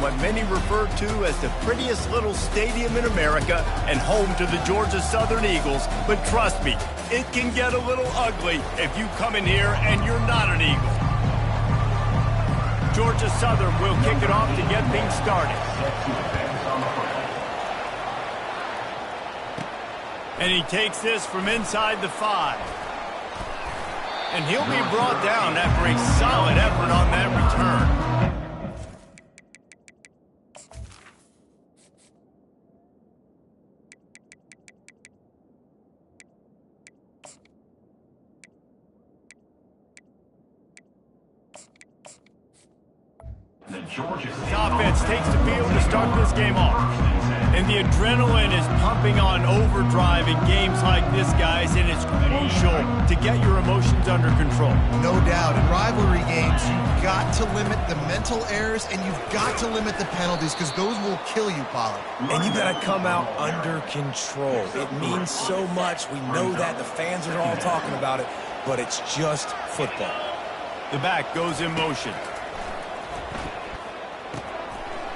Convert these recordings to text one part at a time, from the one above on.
what many refer to as the prettiest little stadium in America and home to the Georgia Southern Eagles. But trust me, it can get a little ugly if you come in here and you're not an Eagle. Georgia Southern will kick it off to get things started. And he takes this from inside the 5. And he'll be brought down after a solid effort on that return. His offense takes the field to start this game off. And the adrenaline is pumping on overdrive in games like this, guys, and it's crucial to get your emotions under control. No doubt. In rivalry games, you've got to limit the mental errors and you've got to limit the penalties because those will kill you, Pollard. And you got to come out under control. It means so much. We know that. The fans are all talking about it, but it's just football. The back goes in motion.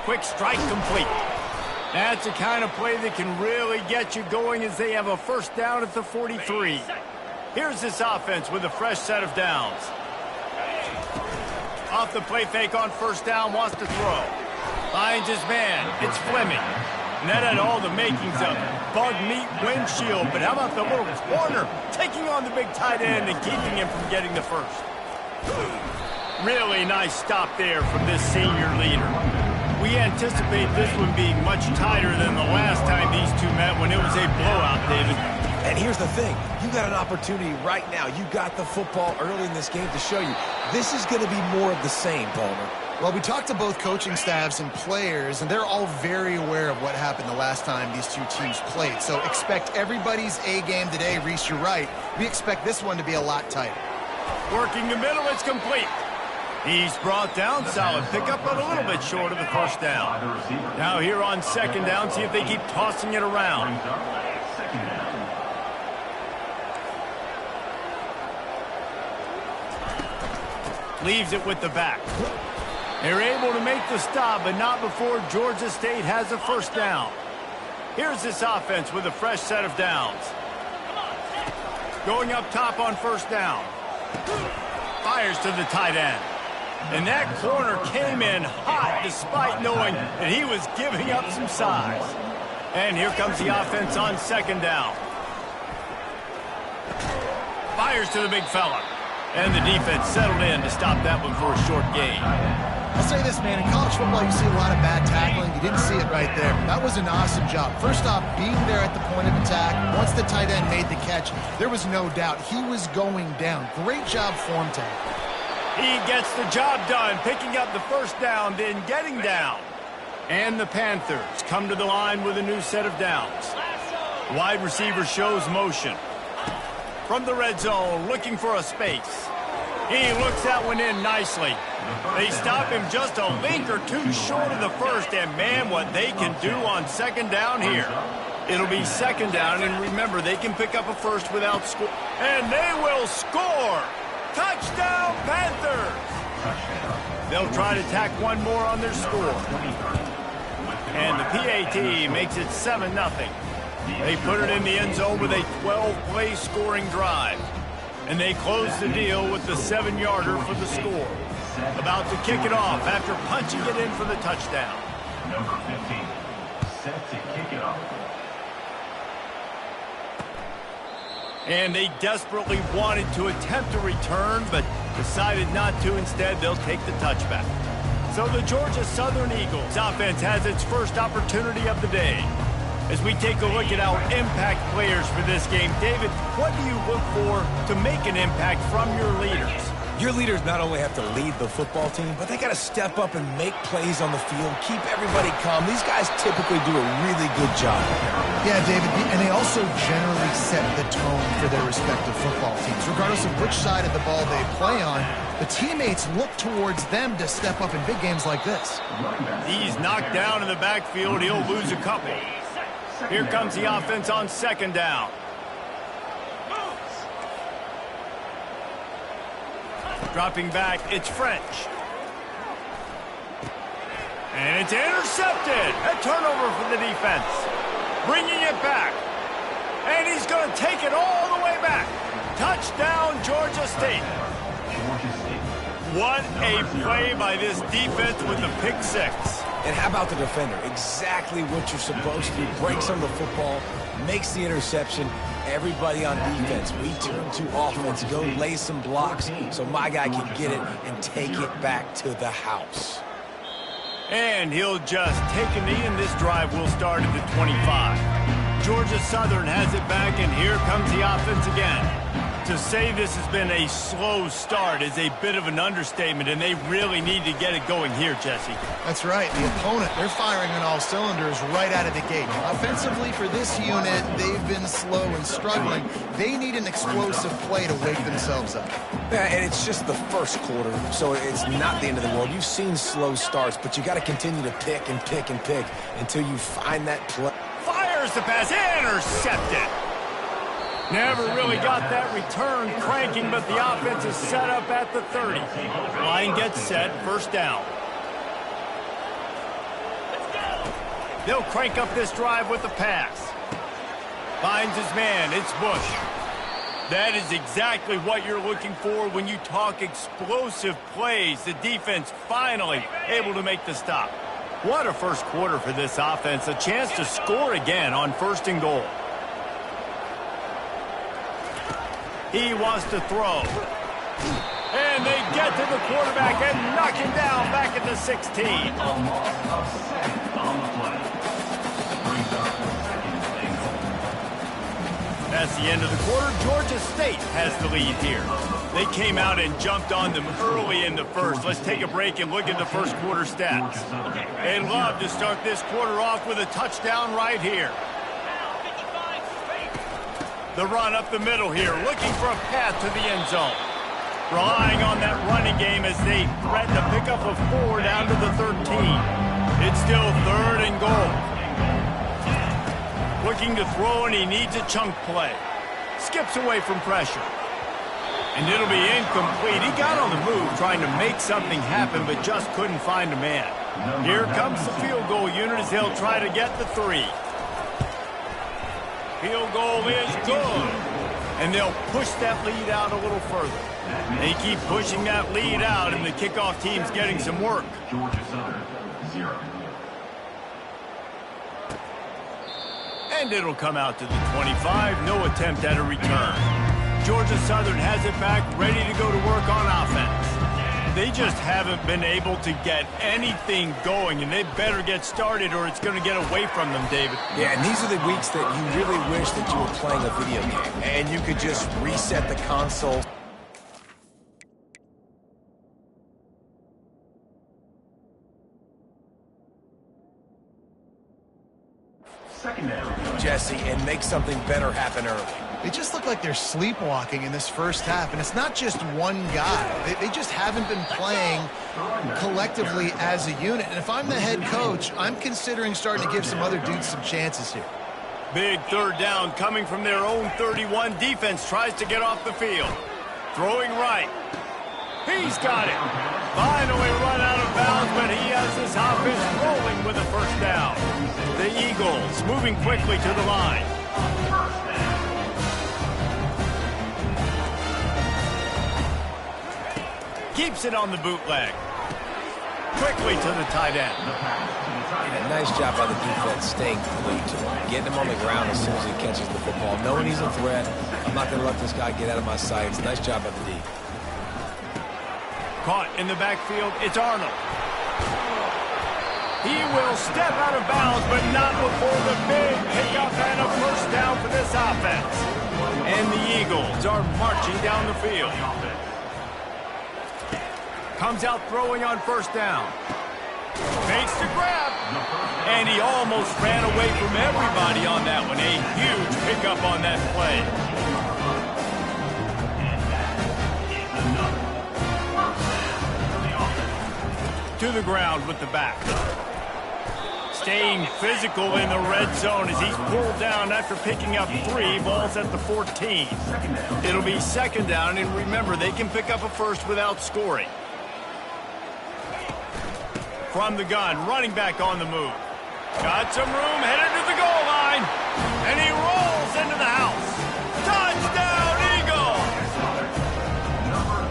Quick strike complete. That's the kind of play that can really get you going as they have a first down at the 43. Here's this offense with a fresh set of downs. Off the play fake on first down, wants to throw. Finds his man. It's Fleming. And that had all the makings of bug meat windshield. But how about the little corner taking on the big tight end and keeping him from getting the first? Really nice stop there from this senior leader. We anticipate this one being much tighter than the last time these two met when it was a blowout, David. And here's the thing. You got an opportunity right now. You got the football early in this game to show you. This is going to be more of the same, Palmer. Well, we talked to both coaching staffs and players, and they're all very aware of what happened the last time these two teams played. So expect everybody's A game today. Reese, you're right. We expect this one to be a lot tighter. Working the middle, it's complete. He's brought down, solid pickup, but a little bit short of the first down. Now here on second down, see if they keep tossing it around. Leaves it with the back. They're able to make the stop, but not before Georgia State has a first down. Here's this offense with a fresh set of downs. Going up top on first down. Fires to the tight end. And that corner came in hot despite knowing that he was giving up some size. And here comes the offense on second down. Fires to the big fella. And the defense settled in to stop that one for a short gain. I'll say this, man. In college football, you see a lot of bad tackling. You didn't see it right there. That was an awesome job. First off, being there at the point of attack. Once the tight end made the catch, there was no doubt he was going down. Great job for him, Ted. He gets the job done, picking up the first down, then getting down. And the Panthers come to the line with a new set of downs. Wide receiver shows motion. From the red zone, looking for a space. He looks that one in nicely. They stop him just a link or two short of the first, and man, what they can do on second down here. It'll be second down, and remember, they can pick up a first without score. And they will score! Touchdown, Panthers! They'll try to tack one more on their score. And the PAT makes it 7-0. They put it in the end zone with a 12-play scoring drive. And they close the deal with the 7-yarder for the score. About to kick it off after punching it in for the touchdown. Number 15, set to kick it off. And they desperately wanted to attempt a return, but decided not to. Instead, they'll take the touchback. So the Georgia Southern Eagles offense has its first opportunity of the day. As we take a look at our impact players for this game, David, what do you look for to make an impact from your leaders? Your leaders not only have to lead the football team, but they got to step up and make plays on the field, keep everybody calm. These guys typically do a really good job. Yeah, David, and they also generally set the tone for their respective football teams. Regardless of which side of the ball they play on, the teammates look towards them to step up in big games like this. He's knocked down in the backfield. He'll lose a couple. Here comes the offense on second down. Dropping back, it's French. And it's intercepted. A turnover for the defense. Bringing it back. And he's going to take it all the way back. Touchdown, Georgia State. What a play by this defense with the pick six. And how about the defender? Exactly what you're supposed to do. Breaks on the football, makes the interception. Everybody on defense, we turn to offense, go lay some blocks so my guy can get it and take it back to the house. And he'll just take a knee, and this drive will start at the 25. Georgia Southern has it back, and here comes the offense again. To say this has been a slow start is a bit of an understatement, and they really need to get it going here, Jesse. That's right. The opponent, they're firing on all cylinders right out of the gate. Offensively, for this unit, they've been slow and struggling. They need an explosive play to wake themselves up. Yeah, and it's just the first quarter, so it's not the end of the world. You've seen slow starts, but you got to continue to pick and pick and pick until you find that play. Fires the pass, intercepted. Never really got that return cranking, but the offense is set up at the 30. Line gets set, first down. They'll crank up this drive with the pass. Finds his man, it's Bush. That is exactly what you're looking for when you talk explosive plays. The defense finally able to make the stop. What a first quarter for this offense. A chance to score again on first and goal. He wants to throw. And they get to the quarterback and knock him down back at the 16. That's the end of the quarter. Georgia State has the lead here. They came out and jumped on them early in the first. Let's take a break and look at the first quarter stats. They'd love to start this quarter off with a touchdown right here. The run up the middle here, looking for a path to the end zone. Relying on that running game as they threaten to pick up a 4 down to the 13. It's still third and goal. Looking to throw, and he needs a chunk play. Skips away from pressure. And it'll be incomplete. He got on the move trying to make something happen, but just couldn't find a man. Here comes the field goal unit as he'll try to get the 3. Field goal is good. And they'll push that lead out a little further. They keep pushing that lead out, and the kickoff team's getting some work. Georgia Southern, 0. And it'll come out to the 25. No attempt at a return. Georgia Southern has it back, ready to go to work on offense. They just haven't been able to get anything going, and they better get started or it's going to get away from them, David. Yeah, and these are the weeks that you really wish that you were playing a video game and you could just reset the console. Second down. Jesse, and make something better happen early. They just look like they're sleepwalking in this first half, and it's not just one guy. They just haven't been playing collectively as a unit. And if I'm the head coach, I'm considering starting to give some other dudes some chances here. Big third down coming from their own 31. Defense tries to get off the field. Throwing right. He's got it. Finally run out of bounds, but he has this offense rolling with a first down. The Eagles moving quickly to the line. Keeps it on the bootleg. Quickly to the tight end. Yeah, nice job by the defense staying glued to him. Getting him on the ground as soon as he catches the football. Knowing he's a threat, I'm not going to let this guy get out of my sights. Nice job by the D. Caught in the backfield, it's Arnold. He will step out of bounds, but not before the big pickup and a first down for this offense. And the Eagles are marching down the field. Comes out throwing on first down. Fakes the grab. And he almost ran away from everybody on that one. A huge pickup on that play. To the ground with the back. Staying physical in the red zone as he's pulled down after picking up 3. Ball's at the 14. It'll be second down, and remember, they can pick up a first without scoring. From the gun, running back on the move. Got some room, headed to the goal line. And he rolls into the house. Touchdown, Eagles!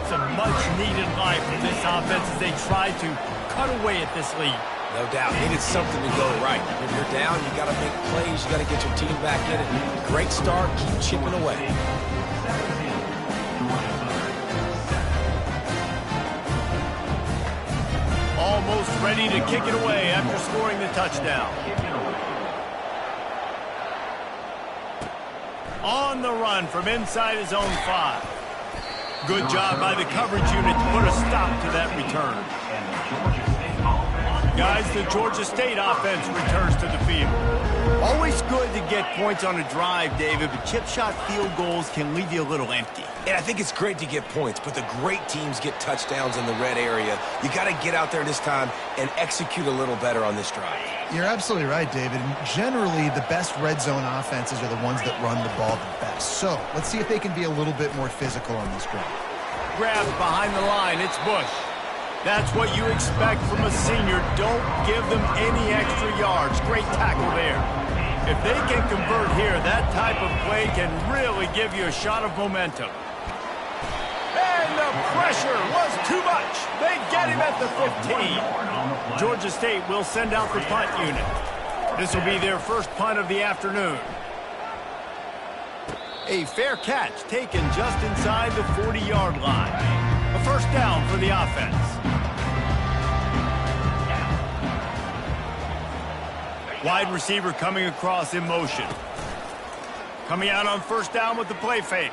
It's a much-needed life from this offense as they try to cut away at this lead. No doubt. Needed something to go right. When you're down, you got to make plays. You got to get your team back in it. Great start. Keep chipping away. Almost ready to kick it away after scoring the touchdown. On the run from inside his own 5. Good job by the coverage unit to put a stop to that return. Guys, the Georgia State offense returns to the field. Always good to get points on a drive, David, but chip shot field goals can leave you a little empty. And I think it's great to get points, but the great teams get touchdowns in the red area. You got to get out there this time and execute a little better on this drive. You're absolutely right, David. And generally, the best red zone offenses are the ones that run the ball the best. So let's see if they can be a little bit more physical on this drive. Grabs behind the line. It's Bush. That's what you expect from a senior. Don't give them any extra yards. Great tackle there. If they can convert here, that type of play can really give you a shot of momentum. And the pressure was too much. They get him at the 15. Georgia State will send out the punt unit. This will be their first punt of the afternoon. A fair catch taken just inside the 40-yard line. A first down for the offense. Wide receiver coming across in motion. Coming out on first down with the play fake.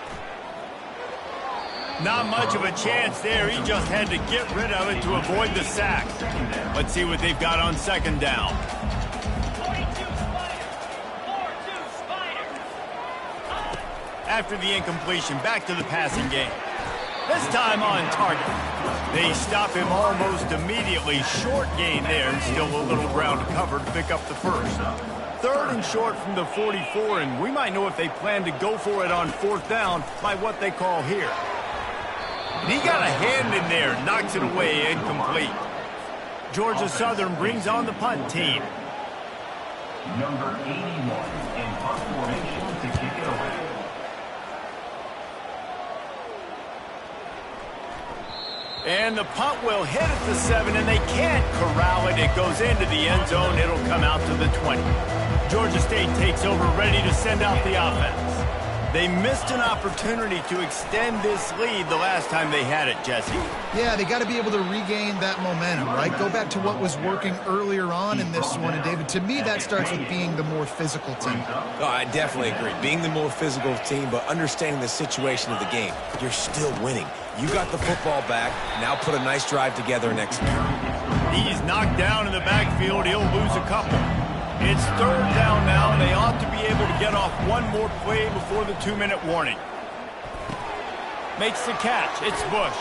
Not much of a chance there. He just had to get rid of it to avoid the sack. Let's see what they've got on second down. After the incompletion, back to the passing game. This time on target. They stop him almost immediately. Short gain there, and still a little ground to cover to pick up the first. Third and short from the 44, and we might know if they plan to go for it on fourth down by what they call here. And he got a hand in there, knocks it away, incomplete. Georgia Southern brings on the punt team. Number 81 in punt formation to kick it away. And the punt will hit at the 7, and they can't corral it. It goes into the end zone. It'll come out to the 20. Georgia State takes over, ready to send out the offense. They missed an opportunity to extend this lead the last time they had it, Jesse. Yeah, they got to be able to regain that momentum, right? Go back to what was working earlier on in this one. And, David, to me, that starts with being the more physical team. Oh, I definitely agree. Being the more physical team, but understanding the situation of the game. You're still winning. You got the football back. Now put a nice drive together and execute. He's knocked down in the backfield. He'll lose a couple. It's third down now, and they ought to be able to get off one more play before the 2-minute warning. Makes the catch. It's Bush.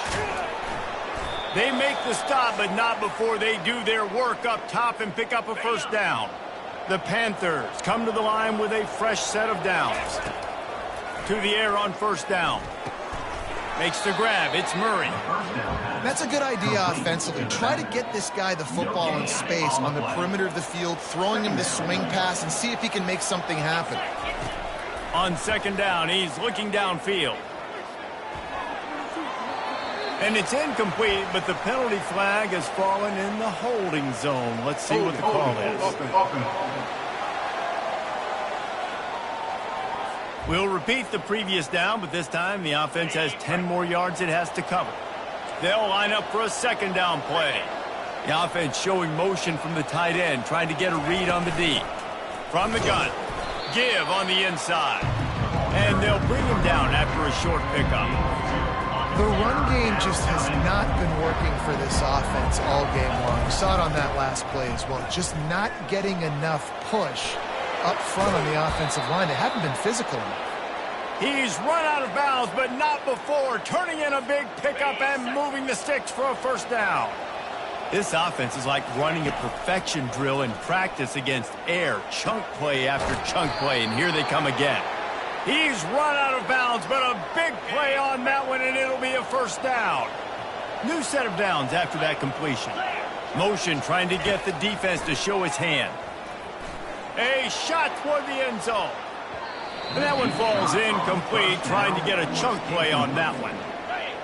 They make the stop, but not before they do their work up top and pick up a first down. The Panthers come to the line with a fresh set of downs. To the air on first down. Makes the grab. It's Murray. That's a good idea offensively. Try to get this guy the football in space on the perimeter of the field, throwing him the swing pass, and see if he can make something happen. On second down, he's looking downfield. And it's incomplete, but the penalty flag has fallen in the holding zone. Let's see what the call is. We'll repeat the previous down, but this time the offense has 10 more yards it has to cover. They'll line up for a second down play. The offense showing motion from the tight end, trying to get a read on the D. From the gun, give on the inside. And they'll bring him down after a short pickup. The run game just has not been working for this offense all game long. We saw it on that last play as well. Just not getting enough push up front on the offensive line. They haven't been physical enough. He's run out of bounds, but not before turning in a big pickup and moving the sticks for a first down. This offense is like running a perfection drill in practice against air, chunk play after chunk play, and here they come again. He's run out of bounds, but a big play on that one, and it'll be a first down. New set of downs after that completion. Motion trying to get the defense to show his hand. A shot toward the end zone. And that one falls incomplete, trying to get a chunk play on that one.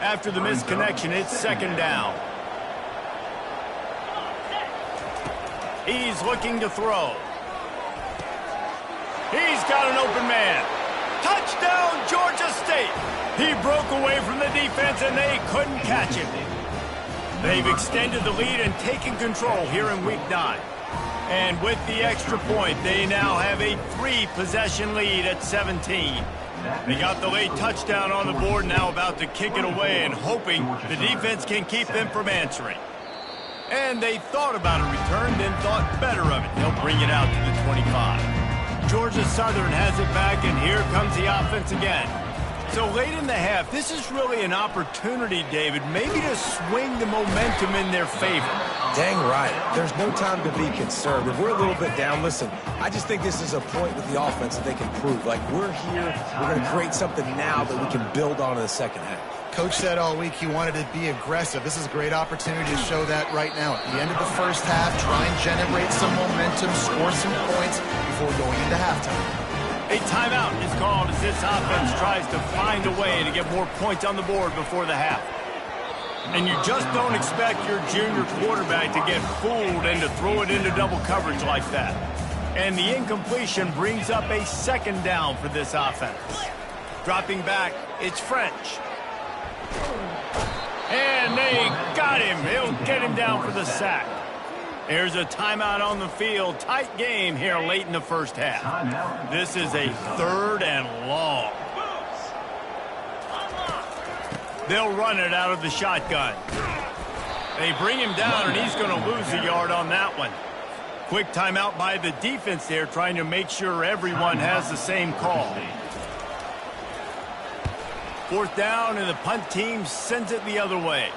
After the misconnection, it's second down. He's looking to throw. He's got an open man. Touchdown, Georgia State. He broke away from the defense, and they couldn't catch him. They've extended the lead and taken control here in Week 9. And with the extra point, they now have a 3-possession lead at 17. They got the late touchdown on the board, now about to kick it away and hoping the defense can keep them from answering. And they thought about a return, then thought better of it. They'll bring it out to the 25. Georgia Southern has it back, and here comes the offense again. So late in the half, this is really an opportunity, David, maybe to swing the momentum in their favor. Dang right. There's no time to be concerned. If we're a little bit down, listen, I just think this is a point with the offense that they can prove. Like, we're here, we're going to create something now that we can build on in the second half. Coach said all week he wanted to be aggressive. This is a great opportunity to show that right now. At the end of the first half, try and generate some momentum, score some points before going into halftime. A timeout is called as this offense tries to find a way to get more points on the board before the half. And you just don't expect your junior quarterback to get fooled and to throw it into double coverage like that. And the incompletion brings up a second down for this offense. Dropping back, it's French. And they got him. He'll get him down for the sack. There's a timeout on the field. Tight game here late in the first half. This is a 3rd and long. They'll run it out of the shotgun. They bring him down, and he's going to lose a yard on that one. Quick timeout by the defense there, trying to make sure everyone has the same call. 4th down, and the punt team sends it the other way.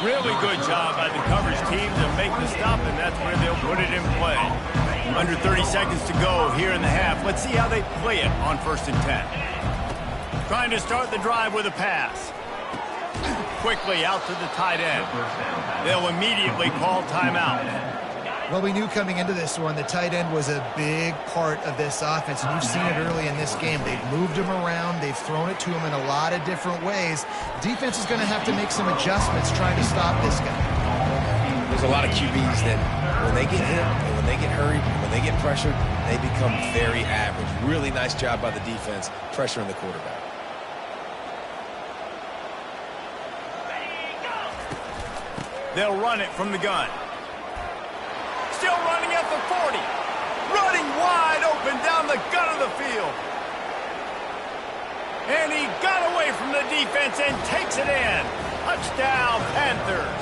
Really good job by the coverage team to make the stop, and that's where they'll put it in play. Under 30 seconds to go here in the half. Let's see how they play it on 1st and 10. Trying to start the drive with a pass. Quickly out to the tight end. They'll immediately call timeout. Well, we knew coming into this one, the tight end was a big part of this offense, and you've seen it early in this game. They've moved him around. They've thrown it to him in a lot of different ways. Defense is going to have to make some adjustments trying to stop this guy. There's a lot of QBs that when they get hit, and when they get hurried, and when they get pressured, they become very average. Really nice job by the defense pressuring the quarterback. They'll run it from the gun. Still running at the 40. Running wide open down the gut of the field. And he got away from the defense and takes it in. Touchdown, Panthers.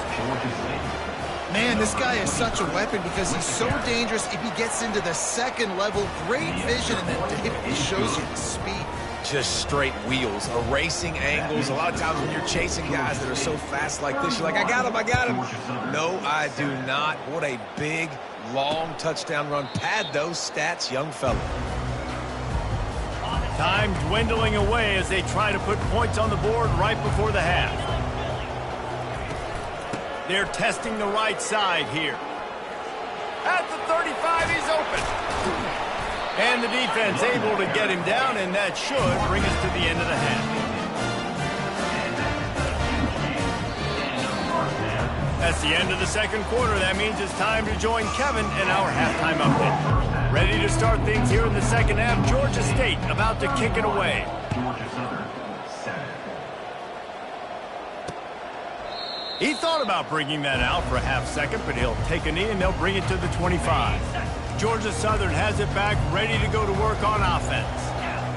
Man, this guy is such a weapon because he's so dangerous if he gets into the second level. Great vision, and then it shows you the speed. Just straight wheels, erasing angles. A lot of times when you're chasing guys that are so fast like this, you're like, I got him. No, I do not. What a big, long touchdown run. Pad those stats, young fella. Time dwindling away as they try to put points on the board right before the half. They're testing the right side here. At the 35, he's open. And the defense able to get him down, and that should bring us to the end of the half. That's the end of the second quarter. That means it's time to join Kevin in our halftime update. Ready to start things here in the second half. Georgia State about to kick it away. Georgia Southern, 7. He thought about bringing that out for a half second, but he'll take a knee and they'll bring it to the 25. Georgia Southern has it back, ready to go to work on offense.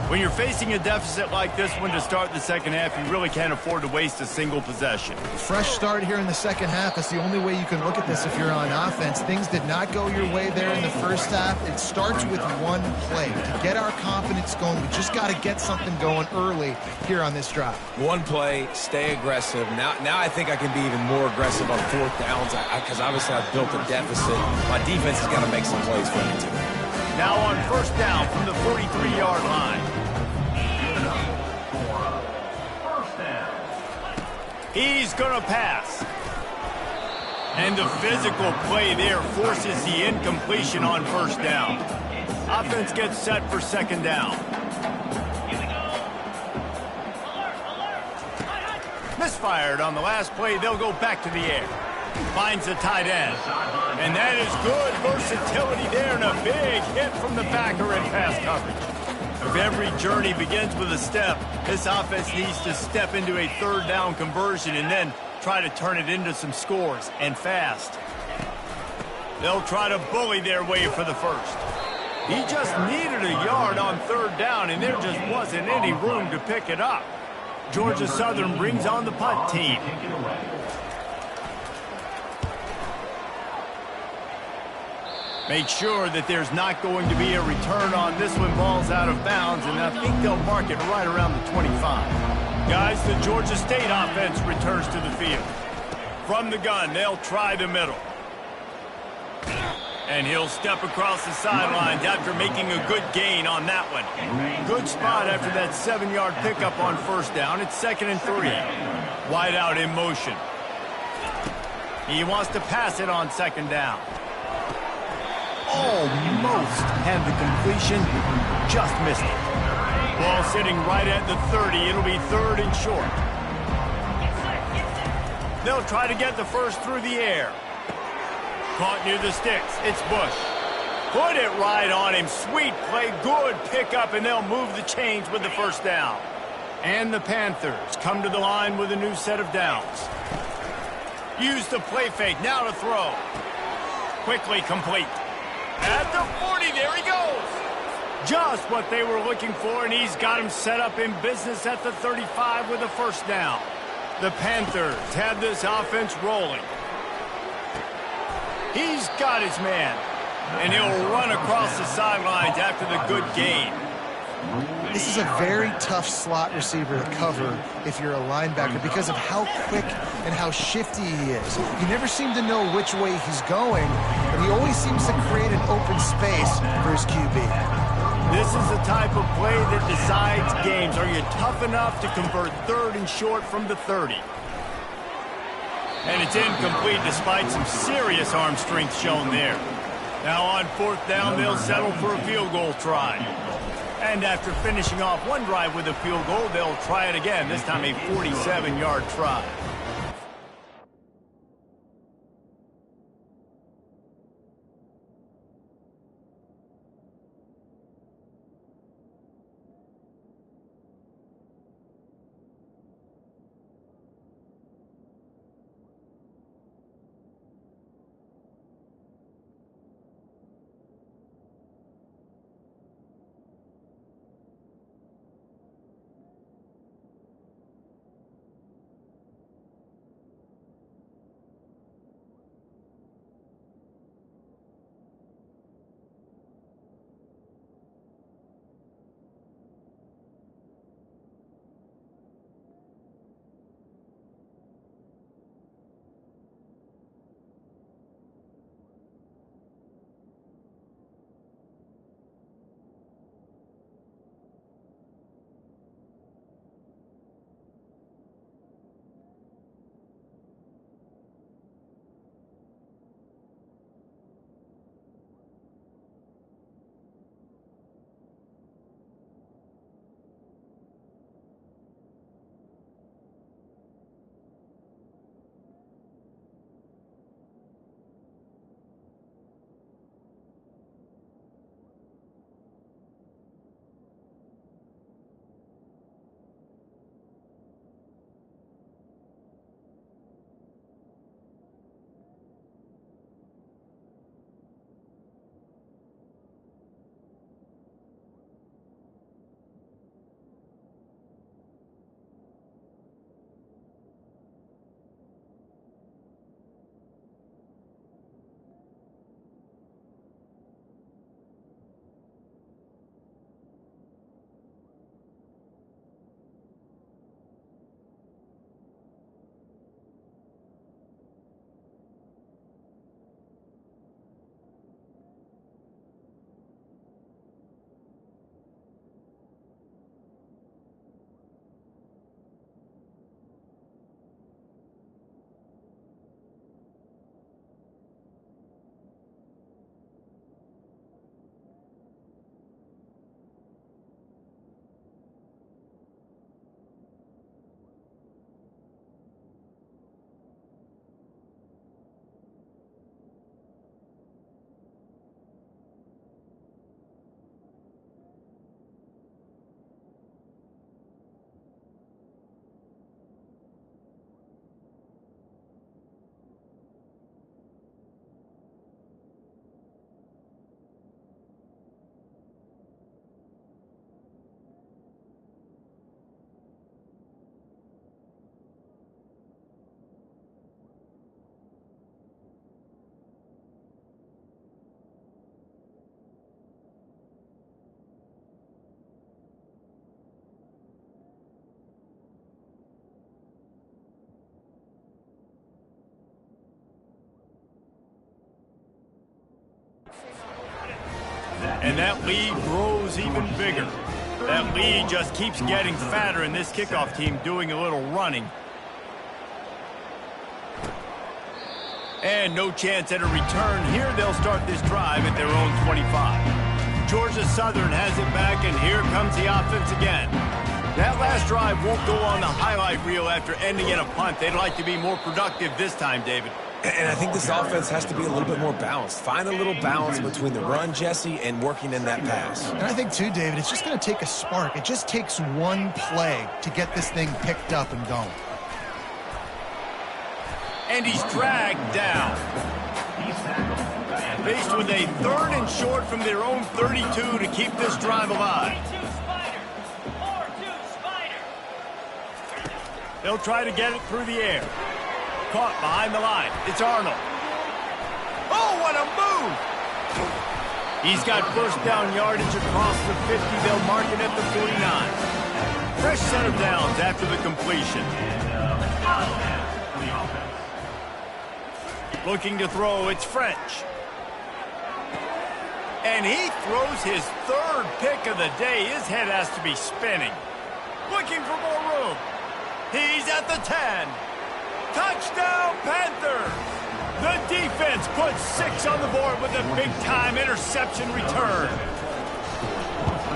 When you're facing a deficit like this one to start the second half, you really can't afford to waste a single possession. Fresh start here in the second half. That's the only way you can look at this if you're on offense. Things did not go your way there in the first half. It starts with one play. To get our confidence going, we just got to get something going early here on this drive. One play, stay aggressive. Now I think I can be even more aggressive on 4th downs because obviously I've built a deficit. My defense has got to make some plays for me too. Now on 1st down from the 43-yard line. He's going to pass. And the physical play there forces the incompletion on first down. Offense gets set for second down. Misfired on the last play. They'll go back to the air. Finds the tight end. And that is good versatility there and a big hit from the backer in pass coverage. If every journey begins with a step, this offense needs to step into a third down conversion and then try to turn it into some scores, and fast. They'll try to bully their way for the first. He just needed a yard on third down, and there just wasn't any room to pick it up. Georgia Southern brings on the punt team. Make sure that there's not going to be a return on this when ball's out of bounds, and I think they'll mark it right around the 25. Guys, the Georgia State offense returns to the field. From the gun, they'll try the middle. And he'll step across the sidelines after making a good gain on that one. Good spot after that 7-yard pickup on first down. It's 2nd and 3. Wide out in motion. He wants to pass it on second down. Almost had the completion, just missed it. Ball sitting right at the 30. It'll be 3rd and short. They'll try to get the first through the air. Caught near the sticks. It's Bush. Put it right on him. Sweet play. Good pickup, and they'll move the chains with the first down. And the Panthers come to the line with a new set of downs. Use the play fake. Now to throw. Quickly complete. At the 40, there he goes. Just what they were looking for, and he's got him set up in business at the 35 with a first down. The Panthers have this offense rolling. He's got his man, and he'll run across the sidelines after the good gain. This is a very tough slot receiver to cover if you're a linebacker because of how quick and how shifty he is. You never seem to know which way he's going, and he always seems to create an open space for his QB. This is the type of play that decides games. Are you tough enough to convert 3rd and short from the 30? And it's incomplete despite some serious arm strength shown there. Now on 4th down, they'll settle for a field goal try. And after finishing off one drive with a field goal, they'll try it again, this time a 47-yard try. And that lead grows even bigger. That lead just keeps getting fatter, and this kickoff team doing a little running. And no chance at a return here. They'll start this drive at their own 25. Georgia Southern has it back, and here comes the offense again. That last drive won't go on the highlight reel after ending in a punt. They'd like to be more productive this time, David. And I think this offense has to be a little bit more balanced. Find a little balance between the run, Jesse, and working in that pass. And I think, too, David, it's just going to take a spark. It just takes one play to get this thing picked up and going. And he's dragged down. Faced with a 3rd and short from their own 32 to keep this drive alive. They'll try to get it through the air. Caught behind the line. It's Arnold. Oh, what a move! He's got first down yardage across the 50. They'll mark it at the 49. Fresh set of downs after the completion. Looking to throw, it's French. And he throws his 3rd pick of the day. His head has to be spinning. Looking for more room. He's at the 10. Touchdown, Panther! The defense puts 6 on the board with a big-time interception return.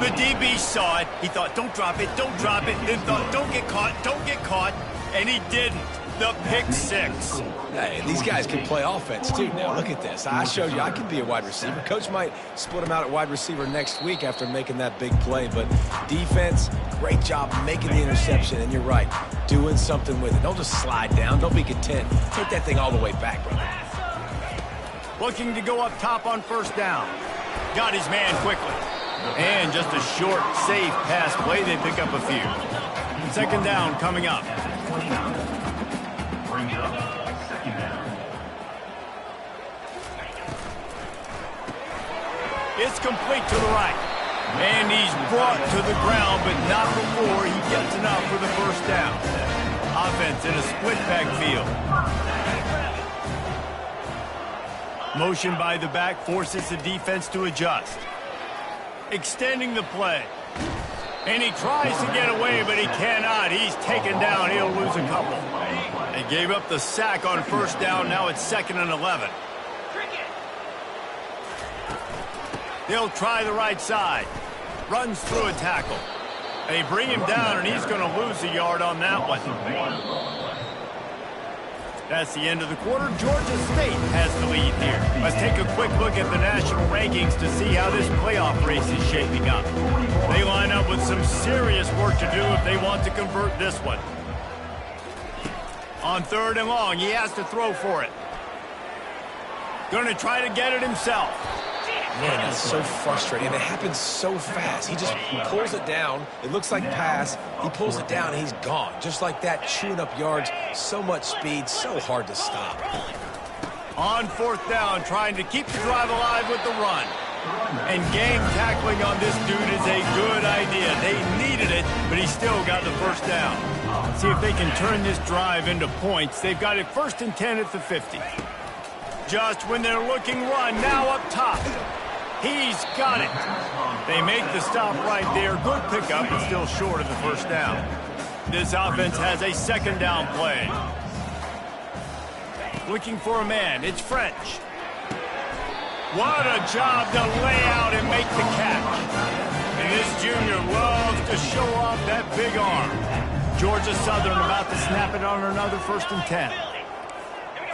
The DB saw it. He thought, don't drop it, don't drop it. Then thought, don't get caught, and he didn't. The pick 6. Hey, these guys can play offense, too. Now, look at this. I showed you I can be a wide receiver. Coach might split him out at wide receiver next week after making that big play. But defense, great job making the interception. And you're right, doing something with it. Don't just slide down. Don't be content. Take that thing all the way back, brother. Looking to go up top on first down. Got his man quickly. And just a short, safe pass play. They pick up a few. 2nd down coming up. It's complete to the right. And he's brought to the ground, but not before he gets enough for the first down. Offense in a split backfield. Motion by the back forces the defense to adjust. Extending the play. And he tries to get away, but he cannot. He's taken down. He'll lose a couple. They gave up the sack on first down. Now it's 2nd and 11. They'll try the right side. Runs through a tackle. They bring him down, and he's going to lose a yard on that one. That's the end of the quarter. Georgia State has the lead here. Let's take a quick look at the national rankings to see how this playoff race is shaping up. They line up with some serious work to do if they want to convert this one. On 3rd and long, he has to throw for it. Going to try to get it himself. Man, that's so frustrating. And it happens so fast. He just pulls it down. It looks like pass. He pulls it down, and he's gone. Just like that, chewing up yards. So much speed, so hard to stop. On 4th down, trying to keep the drive alive with the run. And gang tackling on this dude is a good idea. They needed it, but he still got the first down. See if they can turn this drive into points. They've got it 1st and 10 at the 50. Just when they're looking run, now up top. He's got it. They make the stop right there. Good pickup, but still short of the first down. This offense has a 2nd down play. Looking for a man. It's French. What a job to lay out and make the catch. And this junior loves to show off that big arm. Georgia Southern about to snap it on another 1st and 10.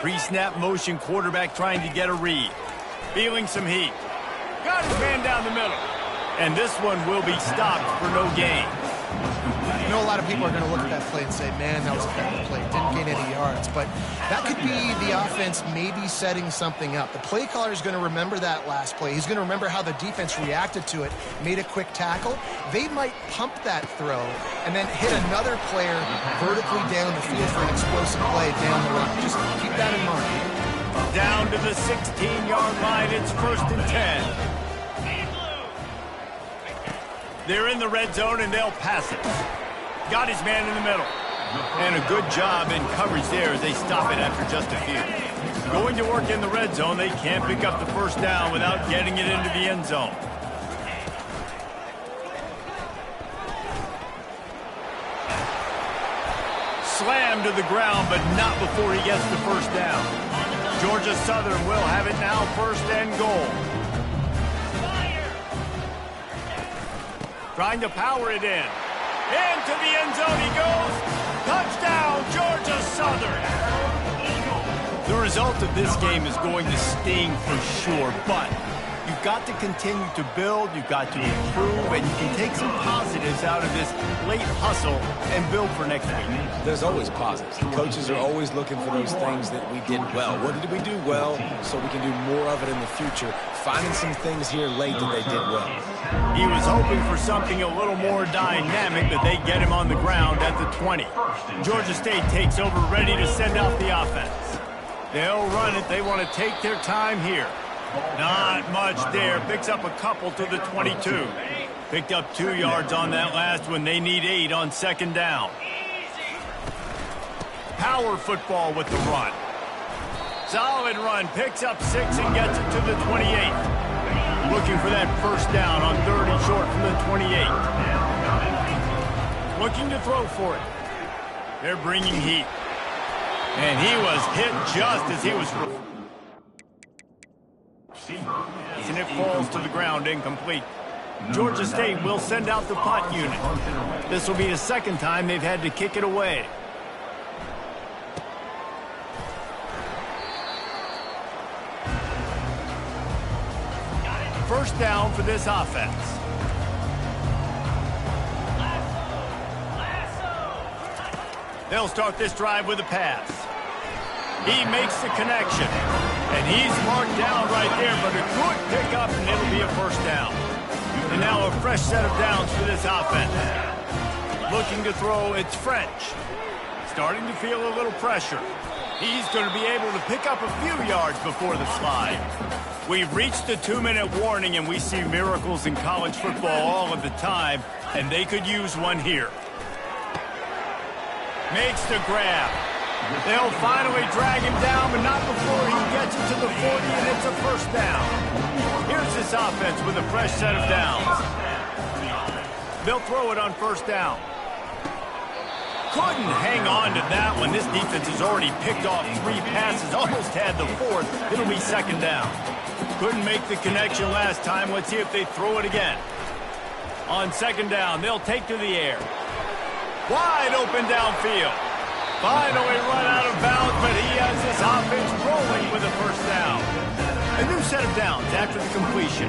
Pre-snap motion, quarterback trying to get a read. Feeling some heat. Got his man down the middle. And this one will be stopped for no gain. You know, a lot of people are going to look at that play and say, man, that was a bad play. Didn't gain any yards. But that could be the offense maybe setting something up. The play caller is going to remember that last play. He's going to remember how the defense reacted to it, made a quick tackle. They might pump that throw and then hit another player vertically down the field for an explosive play down the run. Just keep that in mind. Down to the 16-yard line. It's 1st and 10. They're in the red zone, and they'll pass it. Got his man in the middle. And a good job in coverage there as they stop it after just a few. Going to work in the red zone, they can't pick up the first down without getting it into the end zone. slammed to the ground, but not before he gets the first down. Georgia Southern will have it now, first and goal. Trying to power it in. Into the end zone he goes. Touchdown, Georgia Southern. The result of this game is going to sting for sure, but you've got to continue to build, you've got to improve, and you can take some positives out of this late hustle and build for next week. There's always positives. The coaches are always looking for those things that we did well. What did we do well so we can do more of it in the future? Finding some things here late that they did well. He was hoping for something a little more dynamic, but they get him on the ground at the 20. Georgia State takes over, ready to send out the offense. They'll run it. They want to take their time here. Not much there. Picks up a couple to the 22. Picked up 2 yards on that last one. They need 8 on second down. Power football with the run. Solid run. Picks up 6 and gets it to the 28. Looking for that first down on 3rd and short from the 28. Looking to throw for it. They're bringing heat. And he was hit just as he was... And it falls to the ground, incomplete. Georgia State will send out the punt unit. This will be the second time they've had to kick it away. First down for this offense. They'll start this drive with a pass. He makes the connection. And he's marked down right there, but a good pickup, and it'll be a first down. And now a fresh set of downs for this offense. Looking to throw, it's French. Starting to feel a little pressure. He's going to be able to pick up a few yards before the slide. We've reached the 2-minute warning, and we see miracles in college football all of the time, and they could use one here. Makes the grab. They'll finally drag him down, but not before he gets it to the 40, and it's a first down. Here's this offense with a fresh set of downs. They'll throw it on first down. Couldn't hang on to that one. This defense has already picked off 3 passes, almost had the 4th. It'll be second down. Couldn't make the connection last time. Let's see if they throw it again. On second down, they'll take to the air. Wide open downfield. Finally run out of bounds, but he has this offense rolling with a first down. A new set of downs after the completion.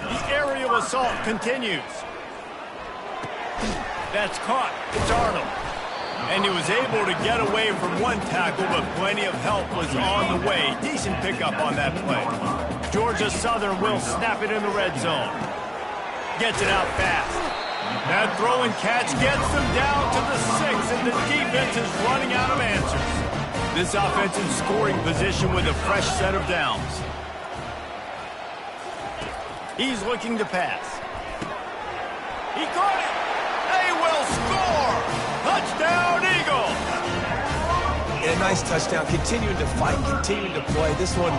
The aerial assault continues. That's caught. It's Arnold. And he was able to get away from one tackle, but plenty of help was on the way. Decent pickup on that play. Georgia Southern will snap it in the red zone. Gets it out fast. That throw and catch gets them down to the 6, and the defense is running out of answers. This offense in scoring position with a fresh set of downs. He's looking to pass. He caught it. They will score. Touchdown, Eagle. And a nice touchdown. Continuing to fight, continuing to play. This one,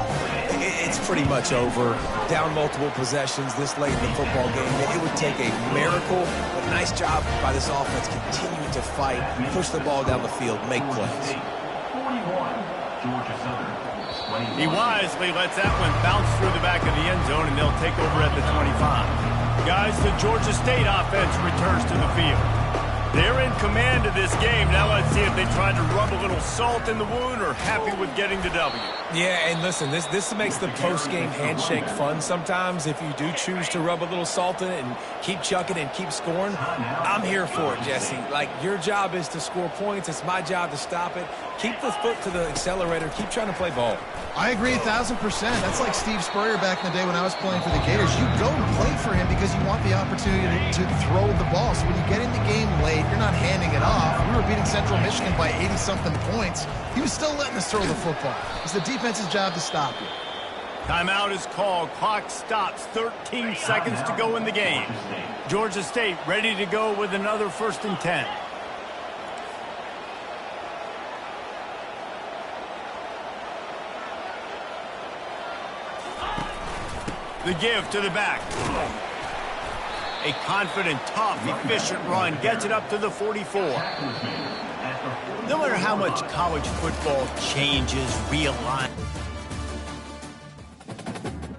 it's pretty much over. Down multiple possessions this late in the football game. It would take a miracle, but nice job by this offense continuing to fight, push the ball down the field, make plays. He wisely lets that one bounce through the back of the end zone, and they'll take over at the 25. Guys, the Georgia State offense returns to the field. They're in command of this game. Now let's see if they try to rub a little salt in the wound or happy with getting the W. Yeah, and listen, this makes the post-game handshake fun sometimes. If you do choose to rub a little salt in it and keep chucking and keep scoring, I'm here for it, Jesse. Like, your job is to score points. It's my job to stop it. Keep the foot to the accelerator. Keep trying to play ball. I agree 1,000%. That's like Steve Spurrier back in the day when I was playing for the Gators. You go and play for him because you want the opportunity to throw the ball. So when you get in the game late, you're not handing it off. We were beating Central Michigan by 80-something points. He was still letting us throw the football. It's the defense's job to stop you. Timeout is called. Clock stops. 13 seconds to go in the game. Georgia State ready to go with another 1st and 10. The give to the back. A confident, tough, efficient run gets it up to the 44. No matter how much college football changes, realigns,